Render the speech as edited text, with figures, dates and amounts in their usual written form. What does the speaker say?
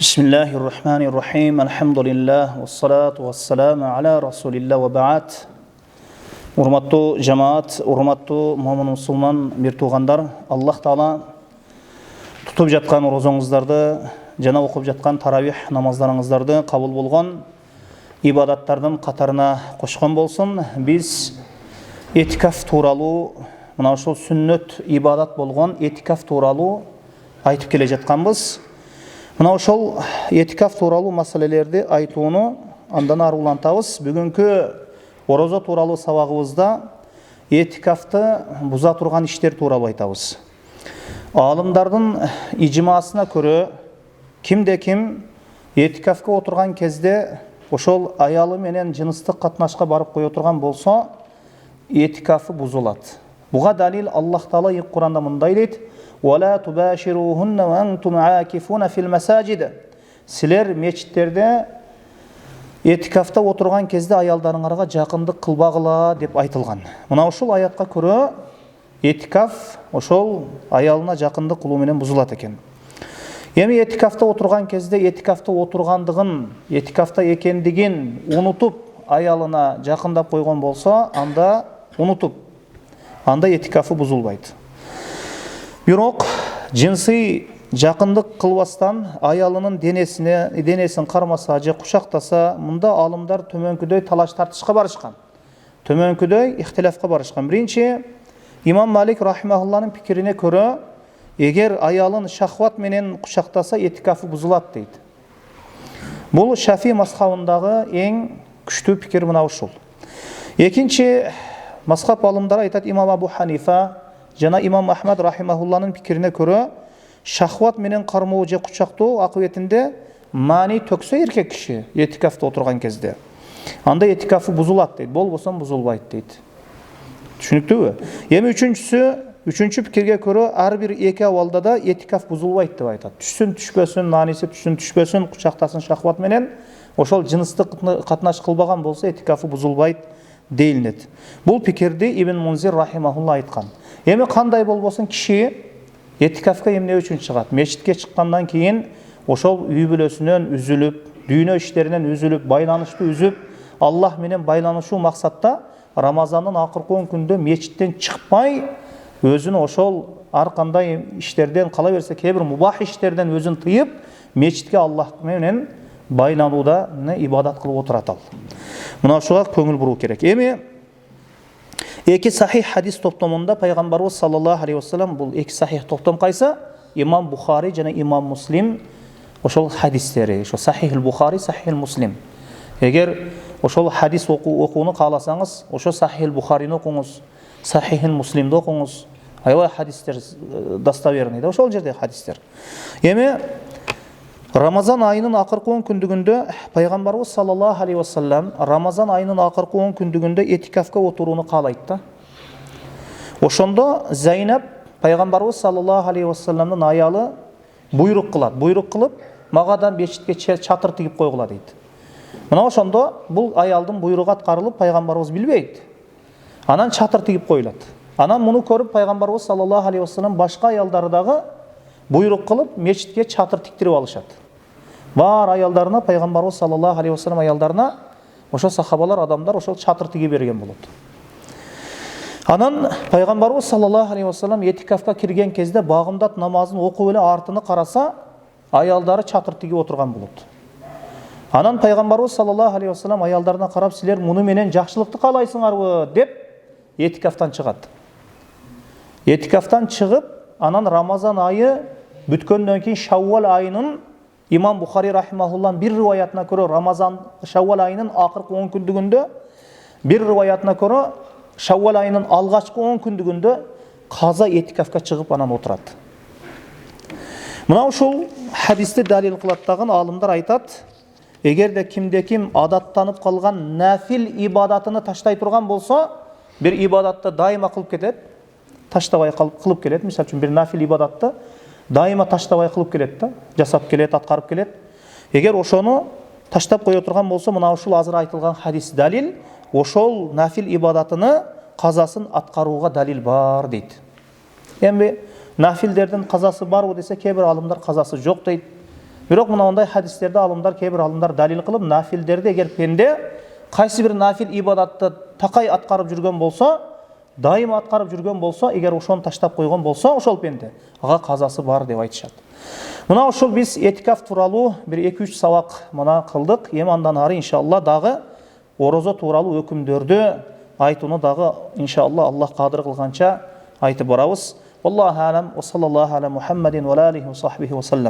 Бисмиллахир-рахманир-рахим. Алхамдулиллах, вассалату вассаламу аля расулилlah ва ба'д. Урматтуу жамаат, урматтуу момун мусулман бир туугандар, Аллах Таала тутуп жаткан розоңуздарды жана окуп жаткан таравих намаздарыңыздарды кабыл болгон ибадаттардын катарына кошкон болсун. Биз этикаф тууралуу, мына ушул сүннөт ибадат болгон этикаф тууралуу айтып келе жатканбыз. Мына ошол этикаф тууралуу маселелерди айтууну андан ары улантабыз. Бүгүнкү орозо тууралуу сабагыбызда этикафты буза турган иштер тууралуу айтабыз. Аалымдардын ижмасына көрө кимде ким этикафка отурган кезде ошол аялы менен жыныстык катнашка барып кое турган болсо этикафы бузулат. Буга далил Аллах Таала Кур'анда мындай дейт: وَلَا تُبَاشِرُوهُنَّ وَأَنْتُمْ عَاكِفُونَ فِي الْمَسَاجِدِ. Силер мечиттерде этикафта отурган кезде аялдарыңарга жакындык кылбагыла деп айтылган. Мына ушул аятка көрө этикаф ошол аялына жакындык кылуу менен бузулат экен. Эми этикафта отурган кезде этикафта отургандыгын, этикафта экендигин унутуп аялына жакындап койгон болсо, анда этикафы бузулбайт. Бирок жинсий жакындык кылбастан аялынын денесин кармаса же кучактаса, мында алымдар төмөнкүдөй талаш тартышка барышкан. Төмөнкүдөй ихтилафка барышкан. Биринчи, Имам Малик рахимахулланын пикирине көрө, эгер аялын шахват менен кучактаса этикафы бузулат дейт. Бул Шафи мазхабындагы эң күчтүү пикир мына ушул. Экинчи, мазхаб алымдары айтат, Имам Абу Ханифа жана Имам Ахмад рахимахулланын пикирине көрө, шахват менен кармоо же кучактоо акыбетинде мани төксө эркек киши этикафта отурган кезде, анда этикафы бузулат дейт, болбосо бузулбайт дейт. Түшүнүктүүбү? Эми үчүнчү пикирге көрө, ар бир эки абалда да этикаф бузулбайт деп айтат. Түшсүн түшпөсүн, маниси түшсүн түшпөсүн, кучактасын шахват менен, ошол жыныстык катнаш кылбаган болсо этикафы бузулбайт дейилет. Бул пикирди Ибн Мунзир рахимахулла айткан. Эми кандай болбосун киши этикафка эмне үчүн чыгат? Мечитке чыккандан кийин ошол үй бүлөсүнөн үзүлүп, дүйнө иштеринен үзүлүп, байланышты үзүп, Аллах менен байланышуу максатта Рамазандын акыркы 10 күндө мечиттен чыкпай, өзүн ошол ар кандай иштерден, кала берсе кээ бир мубах иштерден өзүн тыйып, мечитке Аллах менен байланууда ибадат кылып отурат ал. Мына ошого көңүл буруу керек. Эми эки сахих хадис топтомунда пайгамбарыбыз саллаллаху алейхи вассалам, бул эки сахих топтом кайсы? Имам Бухари жана Имам Муслим ошол хадистери, ошо Сахих Бухари, Сахих Муслим. Эгер ошол хадис окууну кааласаңыз, ошо Сахих Бухарини окуңуз, Сахих Муслимди окуңуз. Аябай хадистер достоверный да ошол жерде хадистер. Эми Рамазан айынын акыркы 10 күндүгүндө пайгамбарыбыз саллаллаху алейхи вассалам Рамазан айынын акыркы 10 күндүгүндө этикафка отурууну каалайт да. Ошондо Зайнаб пайгамбарыбыз саллаллаху алейхи вассаламдын аялы буйрук кылып, мага да мечитке чатыр тигип койгула дейт. Мына ошондо бул аялдын буйругу аткарылып, пайгамбарыбыз билбейт. Анан чатыр тигип коюлат. Анан муну көрүп пайгамбарыбыз саллаллаху алейхи вассалам башка аялдары дагы буйрук кылып мечитке чатыр тиктирип алышат. Бар аялдарына, пайгамбарыбыз саллаллаху алейхи вассалам аялдарына ошо сахабалар, адамдар ошол чатыр тиге берген болот. Анан пайгамбарыбыз саллаллаху алейхи вассалам этикафка кирген кезде багымдат намазын окуп эле артыны караса, аялдары чатыр тигип отурган болот. Анан пайгамбарыбыз саллаллаху алейхи вассалам аялдарына карап, силер муну менен жакшылыкты каалайсыңарбы деп этикафтан чыгат. Этикафтан чыгып, анан Рамазан айы бүткөндөн кийин Шаввал айынын, Имам Бухари рахимахуллан бир риваятына көрө, Рамазан Шаввал айынын акыркы 10 күндүгүндө, бир риваятына көрө Шаввал айынын алгачкы 10 күндүгүндө каза этикафка чыгып анан отурат. Мына ушул хадисти далил кылат дагы алымдар айтат, эгерде кимде ким адаттанып калган нафил ибадатыны таштай турган болсо, бир ибадатты дайыма кылып кетет, таштабай кылып келет. Мисалы үчүн бир нафил ибадатты дайыма таштабай кылып келет да, жасап келет, аткарып келет. Эгер ошону таштап кое турган болсо, мына ушул азыр айтылган хадис далил, ошол нафил ибадатыны казасын аткарууга далил бар дейт. Эми нафилдердин казасы барбы десе, кээ бир алымдар казасы жок дейт. Бирок мынандай хадистерде алымдар, кейбір алымдар далил кылып, нафилдерде эгер пенде кайсы бир нафил ибадатты такай аткарып жүргөн болсо, дайым аткарып жүргөн болсо, эгер ошону таштап койгон болсо, ошол пенде ага казасы бар деп айтышат. Мына ошол биз этикаф тууралуу бир 2-3 сабак мына кылдык. Эми андан ары иншалла дагы орозо тууралуу өкүмдөрдү айтууну дагы иншалла Аллах кадыр кылганча айтып барабыз. Аллаху алам ва саллаллаху аля Мухаммадин ва алейхи ва сахбихи ва саллам.